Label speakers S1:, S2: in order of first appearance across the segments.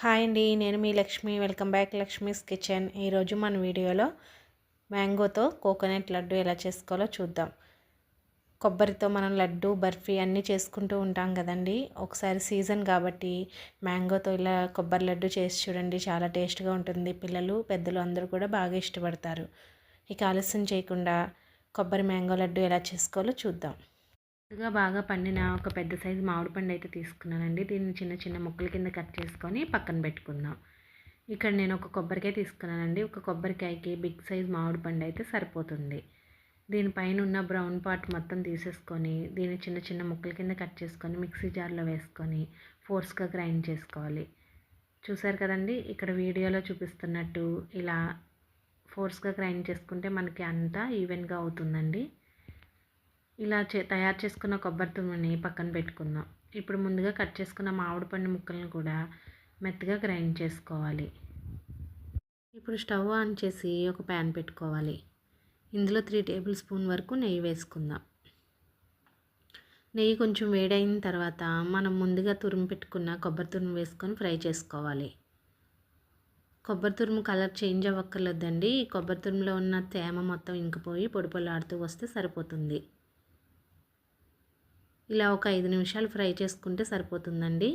S1: Hi అండి, నేను మీ Lakshmi. Welcome back Lakshmi's kitchen. ఈరోజు మన వీడియోలో మ్యాంగోతో కోకోనట్ లడ్డు ఎలా చేసుకోవాలో చూద్దాం. కొబ్బరితో మనం లడ్డు, బర్ఫీ అన్నీ చేసుకుంటూ ఉంటాం కదండి. ఒకసారి సీజన్ కాబట్టి మ్యాంగోతో ఇలా కొబ్బరి లడ్డు చేసి చూడండి, చాలా టేస్ట్గా ఉంటుంది. పిల్లలు, పెద్దలు అందరూ కూడా బాగా ఇష్టపడతారు. ఇక ఆలస్యం చేయకుండా కొబ్బరి మ్యాంగో లడ్డు ఎలా చేసుకోవాలో చూద్దాం. బాగా పండిన ఒక పెద్ద సైజు మామిడి పండు అయితే తీసుకున్నానండి. దీన్ని చిన్న చిన్న ముక్కల కింద కట్ చేసుకొని పక్కన పెట్టుకుందాం. ఇక్కడ నేను ఒక కొబ్బరికాయ తీసుకున్నానండి. ఒక కొబ్బరికాయకి బిగ్ సైజ్ మామిడి పండు అయితే సరిపోతుంది. దీనిపైన ఉన్న బ్రౌన్ పార్ట్ మొత్తం తీసేసుకొని దీన్ని చిన్న చిన్న ముక్కల కింద కట్ చేసుకొని మిక్సీ జార్లో వేసుకొని ఫోర్స్గా గ్రైండ్ చేసుకోవాలి. చూసారు కదండి, ఇక్కడ వీడియోలో చూపిస్తున్నట్టు ఇలా ఫోర్స్గా గ్రైండ్ చేసుకుంటే మనకి అంతా ఈవెన్గా అవుతుందండి. ఇలా తయారు చేసుకున్న కొబ్బరి తురుముని పక్కన పెట్టుకుందాం. ఇప్పుడు ముందుగా కట్ చేసుకున్న మామిడి పండు ముక్కలను కూడా మెత్తగా గ్రైండ్ చేసుకోవాలి. ఇప్పుడు స్టవ్ ఆన్ చేసి ఒక ప్యాన్ పెట్టుకోవాలి. ఇందులో 3 టేబుల్ స్పూన్ వరకు నెయ్యి వేసుకుందాం. నెయ్యి కొంచెం వేడైన తర్వాత మనం ముందుగా తురుము పెట్టుకున్న కొబ్బరి తురుము వేసుకొని ఫ్రై చేసుకోవాలి. కొబ్బరి తురుము కలర్ చేంజ్ అవ్వక్కర్లేదండి. కొబ్బరి తురుములో ఉన్న తేమ మొత్తం ఇంకిపోయి పొడి పొల్లాడుతూ వస్తే సరిపోతుంది. ఇలా ఒక 5 నిమిషాలు ఫ్రై చేసుకుంటే సరిపోతుందండి.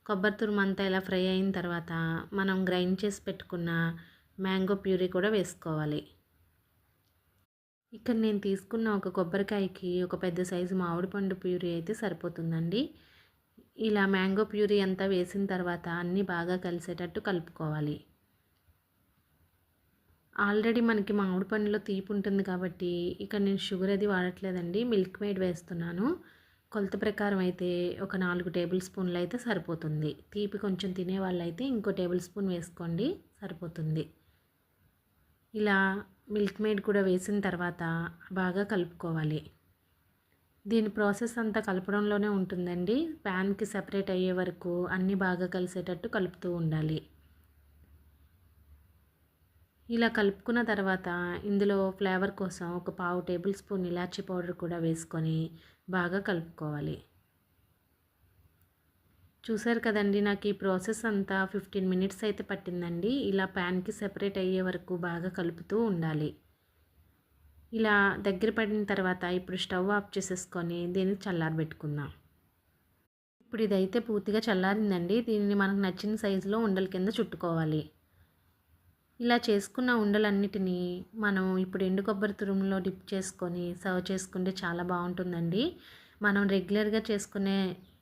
S1: కొబ్బరి తురుము అంతా ఇలా ఫ్రై అయిన తర్వాత మనం గ్రైండ్ చేసి పెట్టుకున్న మ్యాంగో ప్యూరీ కూడా వేసుకోవాలి. ఇక్కడ నేను తీసుకున్న ఒక కొబ్బరికాయకి ఒక పెద్ద సైజు మామిడి పండు ప్యూరీ అయితే సరిపోతుందండి. ఇలా మ్యాంగో ప్యూరీ అంతా వేసిన తర్వాత అన్నీ బాగా కలిసేటట్టు కలుపుకోవాలి. ఆల్రెడీ మనకి మామిడి పండులో తీపి ఉంటుంది కాబట్టి ఇక్కడ నేను షుగర్ అది వాడట్లేదండి, మిల్క్ మేడ్ వేస్తున్నాను. కొలత ప్రకారం అయితే ఒక 4 టేబుల్ స్పూన్లు అయితే సరిపోతుంది. తీపి కొంచెం తినే వాళ్ళైతే ఇంకో టేబుల్ స్పూన్ వేసుకోండి, సరిపోతుంది. ఇలా మిల్క్ మేడ్ కూడా వేసిన తర్వాత బాగా కలుపుకోవాలి. దీని ప్రాసెస్ అంతా కలపడంలోనే ఉంటుందండి. ప్యాన్కి సెపరేట్ అయ్యే వరకు అన్నీ బాగా కలిసేటట్టు కలుపుతూ ఉండాలి. ఇలా కలుపుకున్న తర్వాత ఇందులో ఫ్లేవర్ కోసం ఒక 1/2 టేబుల్ స్పూన్ ఇలాచీ పౌడర్ కూడా వేసుకొని బాగా కలుపుకోవాలి. చూసారు కదండి, నాకు ఈ ప్రాసెస్ అంతా 15 మినిట్స్ అయితే పట్టిందండి. ఇలా ప్యాన్కి సెపరేట్ అయ్యే వరకు బాగా కలుపుతూ ఉండాలి. ఇలా దగ్గర పడిన తర్వాత ఇప్పుడు స్టవ్ ఆఫ్ చేసేసుకొని దీన్ని చల్లారబెట్టుకుందాం. ఇప్పుడు ఇదైతే పూర్తిగా చల్లారిందండి. దీనిని మనకు నచ్చిన సైజులో ఉండల కింద చుట్టుకోవాలి. ఇలా చేసుకున్న ఉండలన్నిటినీ మనం ఇప్పుడు ఎండు కొబ్బరి తురుములో డిప్ చేసుకొని సర్వ్ చేసుకుంటే చాలా బాగుంటుందండి. మనం రెగ్యులర్గా చేసుకునే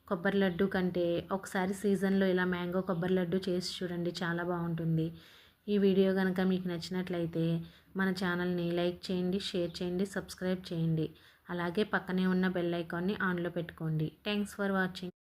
S1: కొబ్బరి లడ్డు కంటే ఒకసారి సీజన్లో ఇలా మ్యాంగో కొబ్బరి లడ్డు చేసి చూడండి, చాలా బాగుంటుంది. ఈ వీడియో కనుక మీకు నచ్చినట్లయితే మన ఛానల్ని లైక్ చేయండి, షేర్ చేయండి, సబ్స్క్రైబ్ చేయండి. అలాగే పక్కనే ఉన్న బెల్ ఐకాన్ని ఆన్లో పెట్టుకోండి. Thanks for watching.